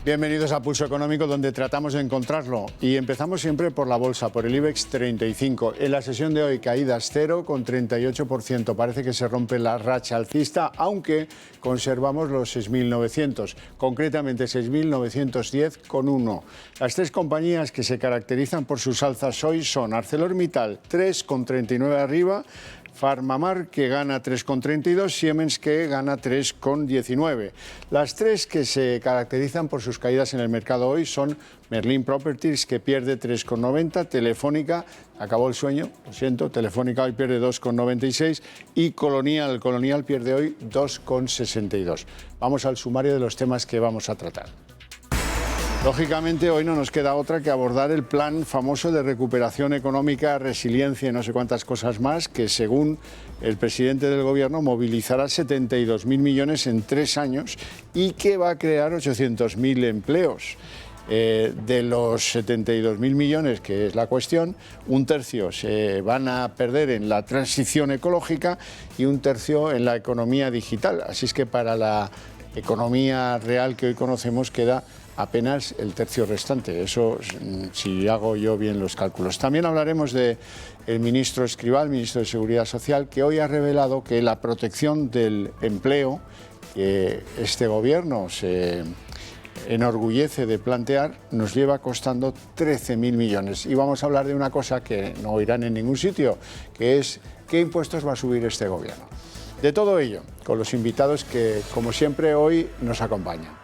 Bienvenidos a Pulso Económico, donde tratamos de encontrarlo. Y empezamos siempre por la bolsa, por el IBEX 35. En la sesión de hoy, caídas 0,38%. Parece que se rompe la racha alcista, aunque conservamos los 6.900, concretamente 6.910,1. Las tres compañías que se caracterizan por sus alzas hoy son ArcelorMittal, 3,39 arriba, Farmamar, que gana 3,32, Siemens, que gana 3,19. Las tres que se caracterizan por sus caídas en el mercado hoy son Merlin Properties, que pierde 3,90, Telefónica, acabó el sueño, lo siento, Telefónica hoy pierde 2,96 y Colonial pierde hoy 2,62. Vamos al sumario de los temas que vamos a tratar. Lógicamente, hoy no nos queda otra que abordar el plan famoso de recuperación económica, resiliencia y no sé cuántas cosas más, que según el presidente del Gobierno movilizará 72.000 millones en 3 años y que va a crear 800.000 empleos. De los 72.000 millones, que es la cuestión, un tercio se van a perder en la transición ecológica y un tercio en la economía digital. Así es que para la economía real que hoy conocemos queda apenas el tercio restante. Eso, si hago yo bien los cálculos. También hablaremos del ministro Escrivá, ministro de Seguridad Social, que hoy ha revelado que la protección del empleo que este gobierno se enorgullece de plantear nos lleva costando 13.000 millones. Y vamos a hablar de una cosa que no oirán en ningún sitio, que es qué impuestos va a subir este gobierno. De todo ello, con los invitados que, como siempre, hoy nos acompañan.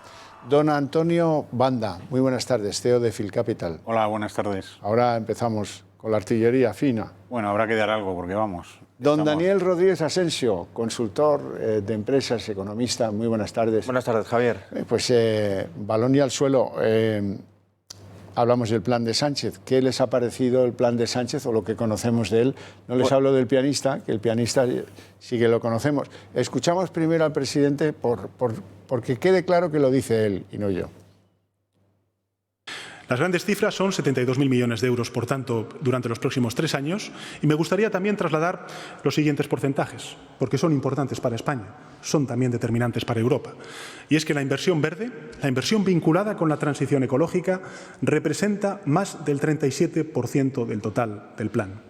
Don Antonio Banda, muy buenas tardes, CEO de Filcapital. Hola, buenas tardes. Ahora empezamos con la artillería fina. Bueno, habrá que dar algo porque vamos. Don Daniel Rodríguez Asensio, consultor de empresas, economista, muy buenas tardes. Buenas tardes, Javier. Balón y al suelo. Hablamos del plan de Sánchez. ¿Qué les ha parecido el plan de Sánchez o lo que conocemos de él? No les hablo del pianista, que el pianista sí que lo conocemos. Escuchamos primero al presidente porque quede claro que lo dice él y no yo. Las grandes cifras son 72.000 millones de euros, por tanto, durante los próximos 3 años. Y me gustaría también trasladar los siguientes porcentajes, porque son importantes para España, son también determinantes para Europa. Y es que la inversión verde, la inversión vinculada con la transición ecológica, representa más del 37% del total del plan.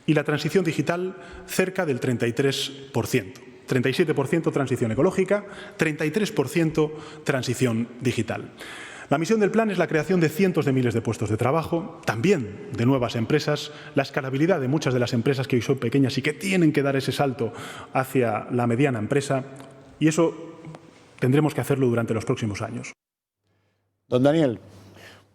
Y la transición digital, cerca del 33%. 37% transición ecológica, 33% transición digital. La misión del plan es la creación de cientos de miles de puestos de trabajo, también de nuevas empresas, la escalabilidad de muchas de las empresas que hoy son pequeñas y que tienen que dar ese salto hacia la mediana empresa, y eso tendremos que hacerlo durante los próximos años. Don Daniel.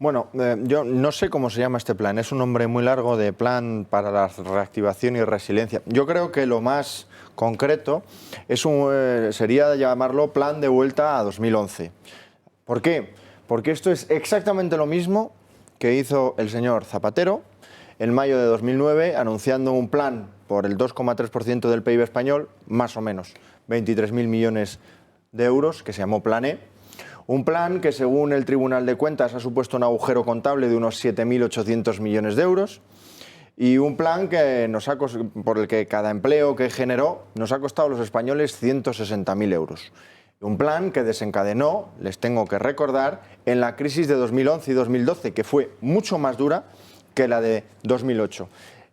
Bueno, yo no sé cómo se llama este plan, es un nombre muy largo de plan para la reactivación y resiliencia. Yo creo que lo más concreto sería llamarlo plan de vuelta a 2011. ¿Por qué? Porque esto es exactamente lo mismo que hizo el señor Zapatero en mayo de 2009, anunciando un plan por el 2,3% del PIB español, más o menos 23.000 millones de euros, que se llamó Plan E. Un plan que, según el Tribunal de Cuentas, ha supuesto un agujero contable de unos 7.800 millones de euros. Y un plan que por el que cada empleo que generó nos ha costado a los españoles 160.000 euros. Un plan que desencadenó, les tengo que recordar, en la crisis de 2011 y 2012, que fue mucho más dura que la de 2008.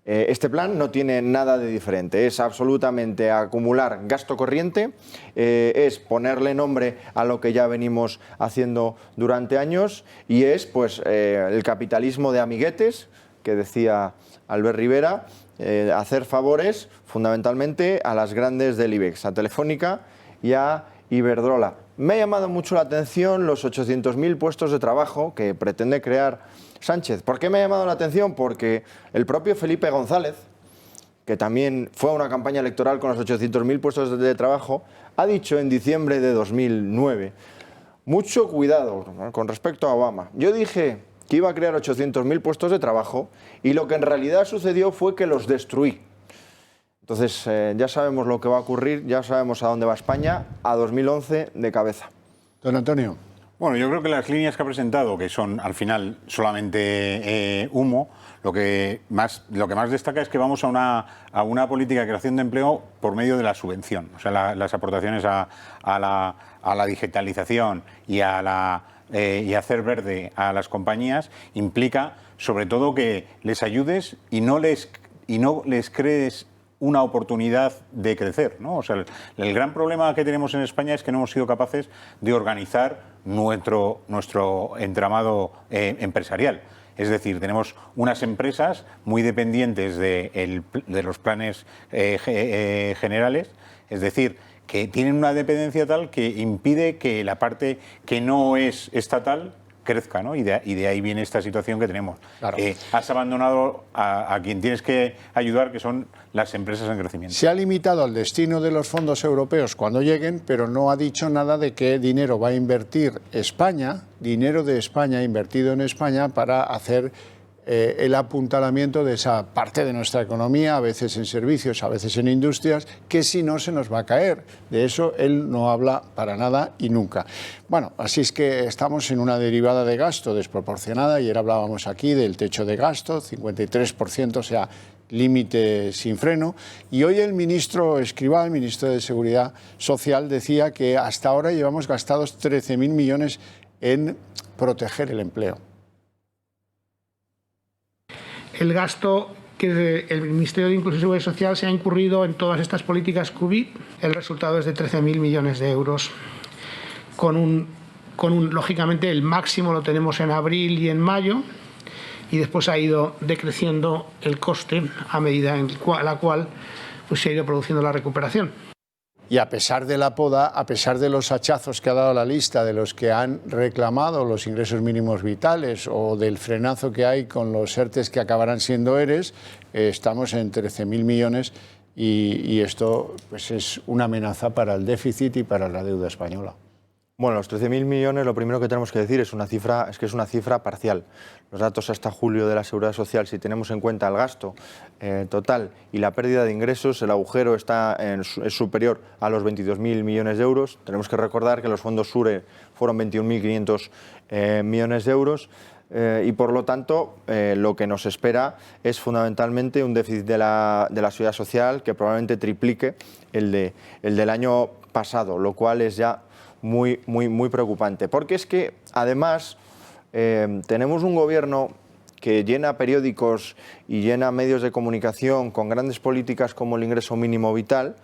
Este plan no tiene nada de diferente, es absolutamente acumular gasto corriente, es ponerle nombre a lo que ya venimos haciendo durante años y es el capitalismo de amiguetes, que decía Albert Rivera, hacer favores fundamentalmente a las grandes del IBEX, a Telefónica y a Iberdrola. Me ha llamado mucho la atención los 800.000 puestos de trabajo que pretende crear Sánchez. ¿Por qué me ha llamado la atención? Porque el propio Felipe González, que también fue a una campaña electoral con los 800.000 puestos de trabajo, ha dicho en diciembre de 2009, mucho cuidado, ¿no?, con respecto a Obama. Yo dije que iba a crear 800.000 puestos de trabajo y lo que en realidad sucedió fue que los destruí. Entonces, ya sabemos lo que va a ocurrir, ya sabemos a dónde va España, a 2011 de cabeza. Don Antonio. Bueno, yo creo que las líneas que ha presentado, que son al final solamente humo, lo que más destaca es que vamos a una política de creación de empleo por medio de la subvención. O sea, las aportaciones a la digitalización y a la y hacer verde a las compañías implica sobre todo que les ayudes y no les crees una oportunidad de crecer, ¿no? O sea, el gran problema que tenemos en España es que no hemos sido capaces de organizar nuestro entramado empresarial. Es decir, tenemos unas empresas muy dependientes de los planes generales, es decir, que tienen una dependencia tal que impide que la parte que no es estatal crezca, ¿no? Y de ahí viene esta situación que tenemos. Claro. Has abandonado a quien tienes que ayudar, que son las empresas en crecimiento. Se ha limitado al destino de los fondos europeos cuando lleguen, pero no ha dicho nada de qué dinero va a invertir España, dinero de España invertido en España para hacer el apuntalamiento de esa parte de nuestra economía, a veces en servicios, a veces en industrias, que si no se nos va a caer. De eso él no habla para nada y nunca. Bueno, así es que estamos en una derivada de gasto desproporcionada. Ayer hablábamos aquí del techo de gasto, 53%, o sea, límite sin freno. Y hoy el ministro Escrivá, el ministro de Seguridad Social, decía que hasta ahora llevamos gastados 13.000 millones en proteger el empleo. El gasto que el Ministerio de Inclusión y Seguridad Social se ha incurrido en todas estas políticas COVID, el resultado es de 13.000 millones de euros. Lógicamente, el máximo lo tenemos en abril y en mayo, y después ha ido decreciendo el coste a medida en la cual se ha ido produciendo la recuperación. Y a pesar de la poda, a pesar de los hachazos que ha dado la lista de los que han reclamado los ingresos mínimos vitales o del frenazo que hay con los ERTEs que acabarán siendo ERES, estamos en 13.000 millones y esto pues es una amenaza para el déficit y para la deuda española. Bueno, los 13.000 millones, lo primero que tenemos que decir es que es una cifra parcial. Los datos hasta julio de la Seguridad Social, si tenemos en cuenta el gasto total y la pérdida de ingresos, el agujero es superior a los 22.000 millones de euros. Tenemos que recordar que los fondos SURE fueron 21.500 millones de euros. Y por lo tanto lo que nos espera es fundamentalmente un déficit de la Seguridad Social que probablemente triplique el del año pasado, lo cual es ya muy preocupante, porque es que además tenemos un gobierno que llena periódicos y llena medios de comunicación con grandes políticas como el ingreso mínimo vital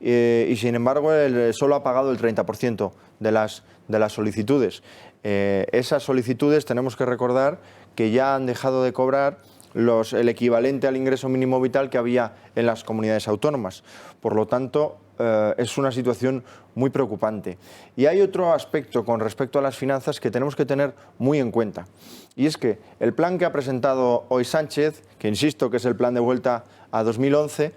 y sin embargo solo ha pagado el 30% de las solicitudes. Esas solicitudes tenemos que recordar que ya han dejado de cobrar el equivalente al ingreso mínimo vital que había en las comunidades autónomas. Por lo tanto, es una situación muy preocupante. Y hay otro aspecto con respecto a las finanzas que tenemos que tener muy en cuenta. Y es que el plan que ha presentado hoy Sánchez, que insisto que es el plan de vuelta a 2011,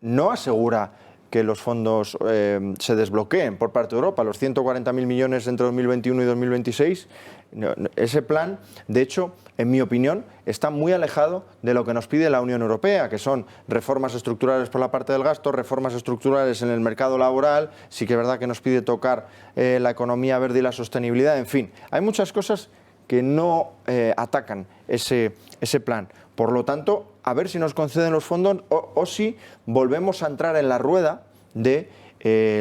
no asegura que los fondos se desbloqueen por parte de Europa, los 140.000 millones entre 2021 y 2026. Ese plan, de hecho, en mi opinión, está muy alejado de lo que nos pide la Unión Europea, que son reformas estructurales por la parte del gasto, reformas estructurales en el mercado laboral, sí que es verdad que nos pide tocar la economía verde y la sostenibilidad, en fin, hay muchas cosas que no atacan ese plan. Por lo tanto, a ver si nos conceden los fondos o si volvemos a entrar en la rueda de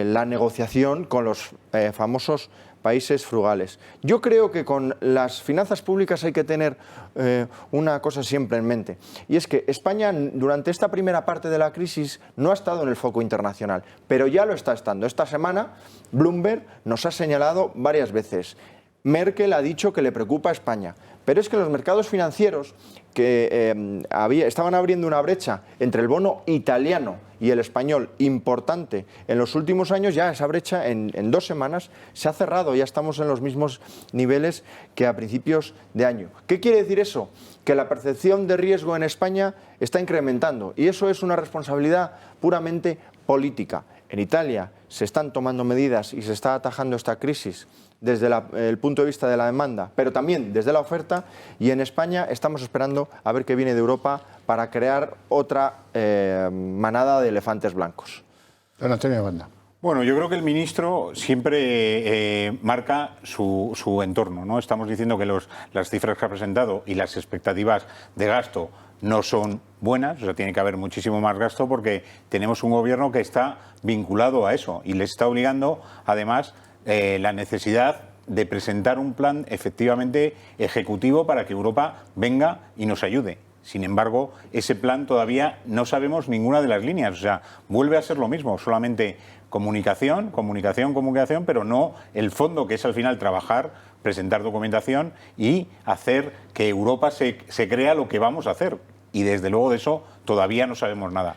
la negociación con los famosos países frugales. Yo creo que con las finanzas públicas hay que tener una cosa siempre en mente, y es que España durante esta primera parte de la crisis no ha estado en el foco internacional, pero ya lo está estando. Esta semana Bloomberg nos ha señalado varias veces. Merkel ha dicho que le preocupa a España, pero es que los mercados financieros que estaban abriendo una brecha entre el bono italiano y el español importante en los últimos años, ya esa brecha en 2 semanas se ha cerrado, ya estamos en los mismos niveles que a principios de año. ¿Qué quiere decir eso? Que la percepción de riesgo en España está incrementando y eso es una responsabilidad puramente política. En Italia se están tomando medidas y se está atajando esta crisis desde el punto de vista de la demanda, pero también desde la oferta, y en España estamos esperando a ver qué viene de Europa para crear otra manada de elefantes blancos. Don Antonio Banda. Bueno, yo creo que el ministro siempre marca su entorno, ¿no? Estamos diciendo que las cifras que ha presentado y las expectativas de gasto no son buenas, o sea, tiene que haber muchísimo más gasto porque tenemos un gobierno que está vinculado a eso y le está obligando, además, la necesidad de presentar un plan efectivamente ejecutivo para que Europa venga y nos ayude. Sin embargo, ese plan todavía no sabemos ninguna de las líneas. O sea, vuelve a ser lo mismo, solamente comunicación, pero no el fondo, que es al final trabajar, presentar documentación y hacer que Europa se crea lo que vamos a hacer. Y desde luego de eso todavía no sabemos nada.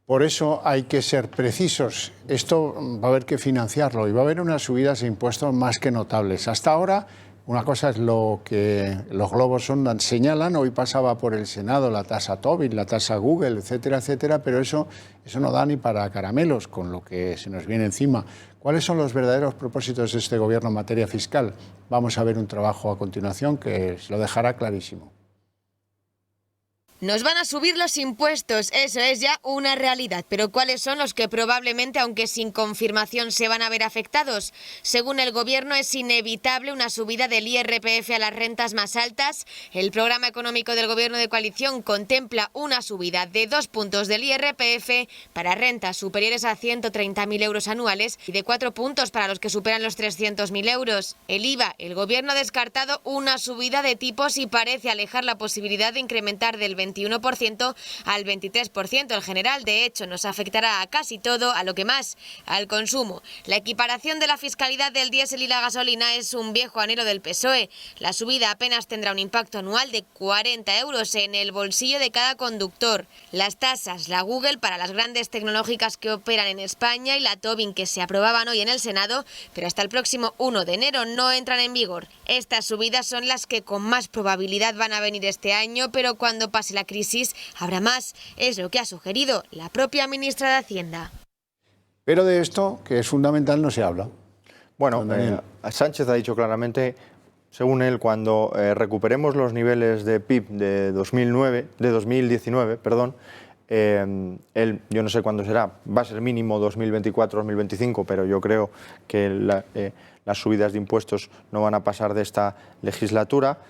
Por eso hay que ser precisos. Esto va a haber que financiarlo y va a haber unas subidas de impuestos más que notables. Hasta ahora, una cosa es lo que los globos sonda señalan. Hoy pasaba por el Senado la tasa Tobin, la tasa Google, etcétera, etcétera, pero eso no da ni para caramelos con lo que se nos viene encima. ¿Cuáles son los verdaderos propósitos de este gobierno en materia fiscal? Vamos a ver un trabajo a continuación que lo dejará clarísimo. Nos van a subir los impuestos, eso es ya una realidad. Pero ¿cuáles son los que probablemente, aunque sin confirmación, se van a ver afectados? Según el Gobierno, es inevitable una subida del IRPF a las rentas más altas. El programa económico del Gobierno de coalición contempla una subida de 2 puntos del IRPF para rentas superiores a 130.000 euros anuales y de 4 puntos para los que superan los 300.000 euros. El IVA, el Gobierno ha descartado una subida de tipos y parece alejar la posibilidad de incrementar del 21% al 23%. El general, de hecho, nos afectará a casi todo, a lo que más, al consumo. La equiparación de la fiscalidad del diésel y la gasolina es un viejo anhelo del PSOE. La subida apenas tendrá un impacto anual de 40 euros en el bolsillo de cada conductor. Las tasas, la Google para las grandes tecnológicas que operan en España y la Tobin, que se aprobaban hoy en el Senado, pero hasta el próximo 1 de enero no entran en vigor. Estas subidas son las que con más probabilidad van a venir este año, pero cuando pase la crisis habrá más, es lo que ha sugerido la propia ministra de Hacienda. Pero de esto, que es fundamental, no se habla. Bueno, Sánchez ha dicho claramente, según él, cuando recuperemos los niveles de PIB de 2019, él, yo no sé cuándo será, va a ser mínimo 2024-2025, pero yo creo que las subidas de impuestos no van a pasar de esta legislatura,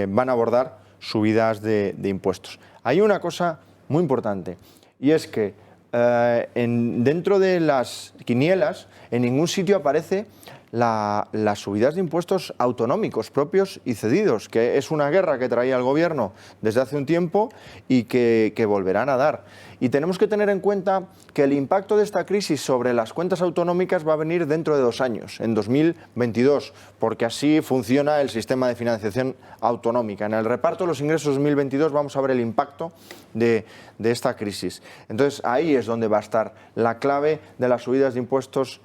van a abordar subidas de impuestos. Hay una cosa muy importante, y es que dentro de las quinielas en ningún sitio aparece las subidas de impuestos autonómicos propios y cedidos, que es una guerra que traía el Gobierno desde hace un tiempo y que volverán a dar. Y tenemos que tener en cuenta que el impacto de esta crisis sobre las cuentas autonómicas va a venir dentro de 2 años, en 2022, porque así funciona el sistema de financiación autonómica. En el reparto de los ingresos 2022 vamos a ver el impacto de esta crisis. Entonces ahí es donde va a estar la clave de las subidas de impuestos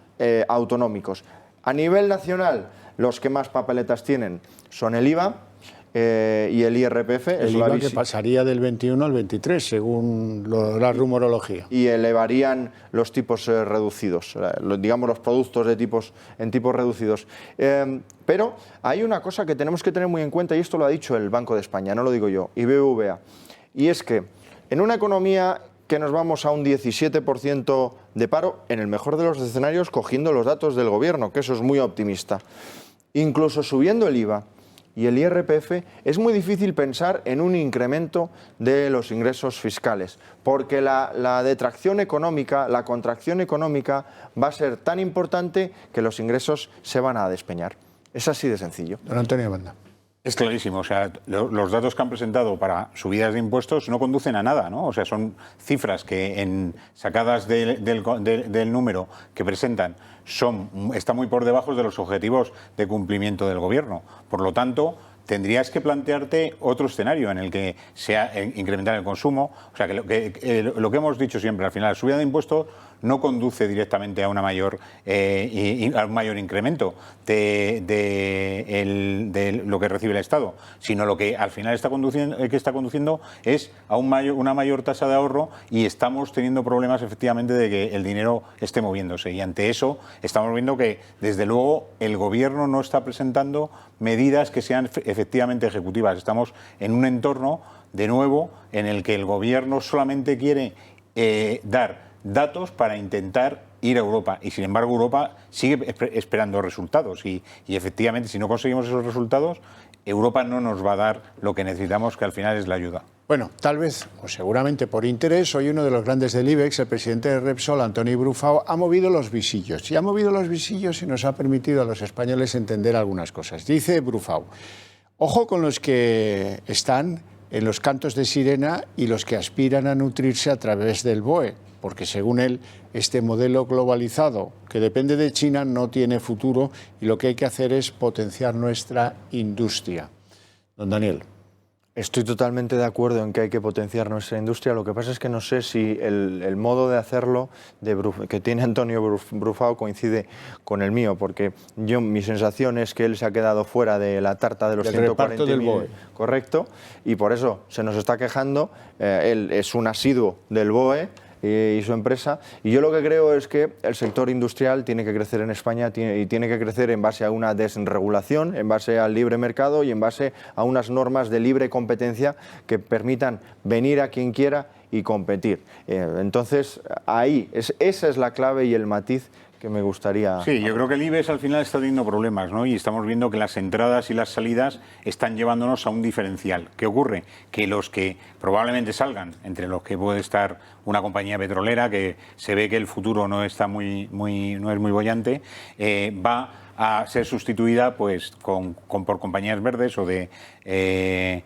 autonómicos. A nivel nacional, los que más papeletas tienen son el IVA y el IRPF. El IVA que pasaría del 21 al 23, según la rumorología. Y elevarían los tipos reducidos, digamos los productos en tipos reducidos. Pero hay una cosa que tenemos que tener muy en cuenta, y esto lo ha dicho el Banco de España, no lo digo yo, y BBVA, y es que en una economía que nos vamos a un 17% de paro, en el mejor de los escenarios, cogiendo los datos del Gobierno, que eso es muy optimista. Incluso subiendo el IVA y el IRPF, es muy difícil pensar en un incremento de los ingresos fiscales, porque la detracción económica, la contracción económica va a ser tan importante que los ingresos se van a despeñar. Es así de sencillo. Don Antonio Banda. Es clarísimo, o sea, los datos que han presentado para subidas de impuestos no conducen a nada, ¿no? O sea, son cifras que sacadas del número que presentan están muy por debajo de los objetivos de cumplimiento del Gobierno. Por lo tanto, tendrías que plantearte otro escenario en el que sea incrementar el consumo. O sea, que lo que hemos dicho siempre, al final, la subida de impuestos no conduce directamente a un mayor incremento de lo que recibe el Estado, sino lo que al final está conduciendo es a una mayor tasa de ahorro, y estamos teniendo problemas efectivamente de que el dinero esté moviéndose. Y ante eso estamos viendo que, desde luego, el Gobierno no está presentando medidas que sean efectivamente ejecutivas. Estamos en un entorno, de nuevo, en el que el Gobierno solamente quiere dar datos para intentar ir a Europa, y sin embargo Europa sigue esperando resultados, y efectivamente, si no conseguimos esos resultados, Europa no nos va a dar lo que necesitamos, que al final es la ayuda. Bueno, tal vez, o seguramente por interés, hoy uno de los grandes del IBEX, el presidente de Repsol, Antoni Brufau, ha movido los visillos. Y ha movido los visillos y nos ha permitido a los españoles entender algunas cosas. Dice Brufau, ojo con los que están en los cantos de sirena y los que aspiran a nutrirse a través del BOE, porque según él, este modelo globalizado que depende de China no tiene futuro y lo que hay que hacer es potenciar nuestra industria. Don Daniel. Estoy totalmente de acuerdo en que hay que potenciar nuestra industria. Lo que pasa es que no sé si el modo de hacerlo que tiene Antonio Brufau coincide con el mío, porque mi sensación es que él se ha quedado fuera de la tarta de los 140.000, correcto, y por eso se nos está quejando. Él es un asiduo del BOE y su empresa, y yo lo que creo es que el sector industrial tiene que crecer en España y tiene que crecer en base a una desregulación, en base al libre mercado y en base a unas normas de libre competencia que permitan venir a quien quiera y competir. Entonces, esa es la clave y el matiz que me gustaría... Sí, yo creo que el IBEX al final está teniendo problemas, ¿no? Y estamos viendo que las entradas y las salidas están llevándonos a un diferencial. ¿Qué ocurre? Que los que probablemente salgan, entre los que puede estar una compañía petrolera, que se ve que el futuro no está no es muy boyante, va a ser sustituida pues por compañías verdes o de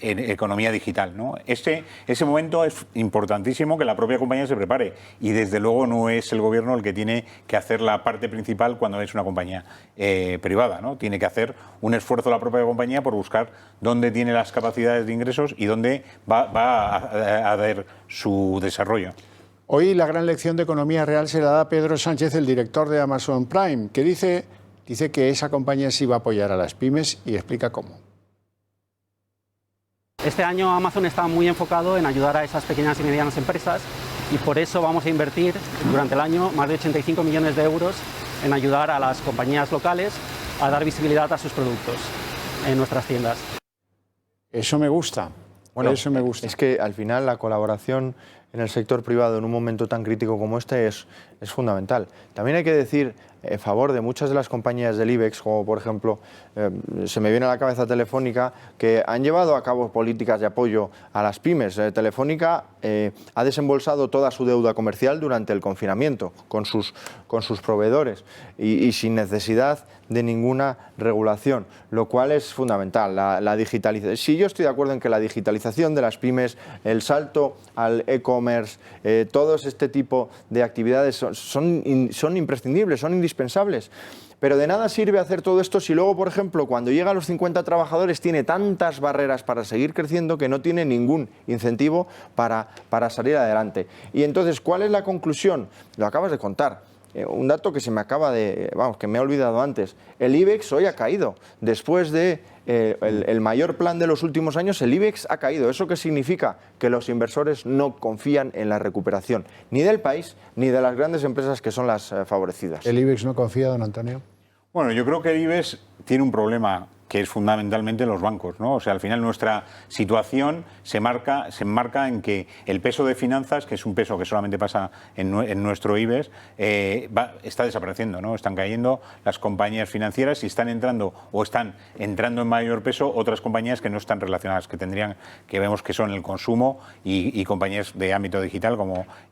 economía digital, ¿no? Ese momento es importantísimo que la propia compañía se prepare y desde luego no es el gobierno el que tiene que hacer la parte principal cuando es una compañía privada, ¿no? Tiene que hacer un esfuerzo la propia compañía por buscar dónde tiene las capacidades de ingresos y dónde va a dar su desarrollo. Hoy la gran lección de economía real se la da Pedro Sánchez, el director de Amazon Prime, que dice que esa compañía sí va a apoyar a las pymes y explica cómo. Este año Amazon está muy enfocado en ayudar a esas pequeñas y medianas empresas y por eso vamos a invertir durante el año más de 85 millones de euros en ayudar a las compañías locales a dar visibilidad a sus productos en nuestras tiendas. Eso me gusta. Bueno, eso me gusta. Es que al final la colaboración en el sector privado en un momento tan crítico como este es fundamental. También hay que decir en favor de muchas de las compañías del IBEX, como por ejemplo, se me viene a la cabeza Telefónica, que han llevado a cabo políticas de apoyo a las pymes. Telefónica ha desembolsado toda su deuda comercial durante el confinamiento con sus proveedores y sin necesidad de ninguna regulación, lo cual es fundamental. La digitalización. Sí, yo estoy de acuerdo en que la digitalización de las pymes, el salto al e-commerce, todos este tipo de actividades son imprescindibles, son indispensables. Pero de nada sirve hacer todo esto si luego, por ejemplo, cuando llega a los 50 trabajadores tiene tantas barreras para seguir creciendo que no tiene ningún incentivo para salir adelante. Y entonces, ¿cuál es la conclusión? Lo acabas de contar. Un dato que se me acaba que me he olvidado antes. El IBEX hoy ha caído. Después de el mayor plan de los últimos años, el IBEX ha caído. ¿Eso qué significa? Que los inversores no confían en la recuperación, ni del país, ni de las grandes empresas que son las favorecidas. ¿El IBEX no confía, don Antonio? Bueno, yo creo que el IBEX tiene un problema que es fundamentalmente los bancos, ¿no? O sea, al final nuestra situación se enmarca en que el peso de finanzas, que es un peso que solamente pasa en nuestro IBEX, está desapareciendo, ¿no? Están cayendo las compañías financieras y están entrando en mayor peso otras compañías que no están relacionadas, que vemos que son el consumo y compañías de ámbito digital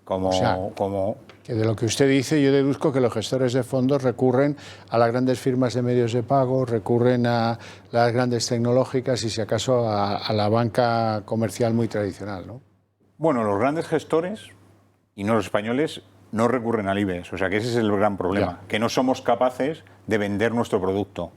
como que de lo que usted dice yo deduzco que los gestores de fondos recurren a las grandes firmas de medios de pago, recurren a las grandes tecnológicas y si acaso a la banca comercial muy tradicional, ¿no? Bueno, los grandes gestores y no los españoles no recurren al IBEX, o sea que ese es el gran problema, que no somos capaces de vender nuestro producto.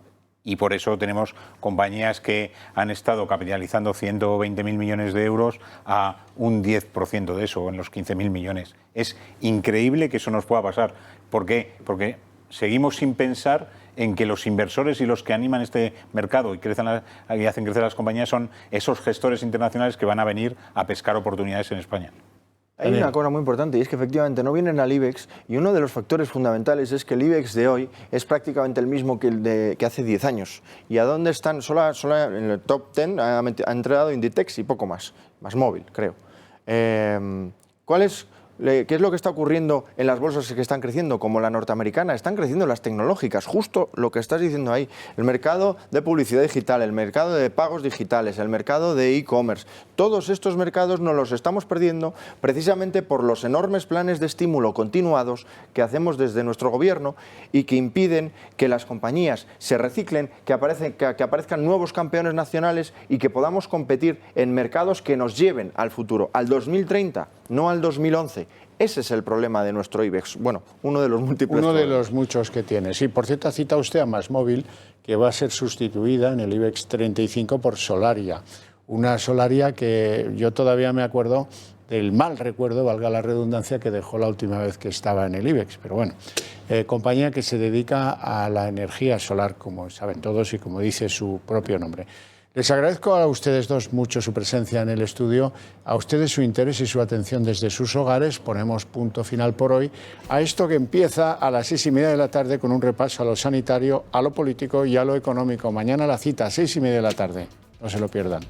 Y por eso tenemos compañías que han estado capitalizando 120.000 millones de euros a un 10% de eso, en los 15.000 millones. Es increíble que eso nos pueda pasar. ¿Por qué? Porque seguimos sin pensar en que los inversores y los que animan este mercado y hacen crecer las compañías son esos gestores internacionales que van a venir a pescar oportunidades en España. Hay una cosa muy importante y es que efectivamente no vienen al IBEX y uno de los factores fundamentales es que el IBEX de hoy es prácticamente el mismo que el que hace 10 años. ¿Y a dónde están? Solo en el top 10 ha entrado Inditex y poco más móvil, creo. ¿Cuál es ¿Qué es lo que está ocurriendo en las bolsas que están creciendo, como la norteamericana? Están creciendo las tecnológicas, justo lo que estás diciendo ahí. El mercado de publicidad digital, el mercado de pagos digitales, el mercado de e-commerce. Todos estos mercados nos los estamos perdiendo precisamente por los enormes planes de estímulo continuados que hacemos desde nuestro gobierno y que impiden que las compañías se reciclen, que aparezcan nuevos campeones nacionales y que podamos competir en mercados que nos lleven al futuro, al 2030, no al 2011. Ese es el problema de nuestro IBEX. Bueno, uno de los múltiples Uno de problemas. los muchos que tiene. Sí, por cierto, ha citado usted a MásMóvil, que va a ser sustituida en el IBEX 35 por Solaria. Una Solaria que yo todavía me acuerdo del mal recuerdo, valga la redundancia, que dejó la última vez que estaba en el IBEX. Pero bueno, compañía que se dedica a la energía solar, como saben todos y como dice su propio nombre. Les agradezco a ustedes dos mucho su presencia en el estudio, a ustedes su interés y su atención desde sus hogares. Ponemos punto final por hoy a esto que empieza a las 6:30 de la tarde con un repaso a lo sanitario, a lo político y a lo económico. Mañana la cita, 6:30 de la tarde. No se lo pierdan.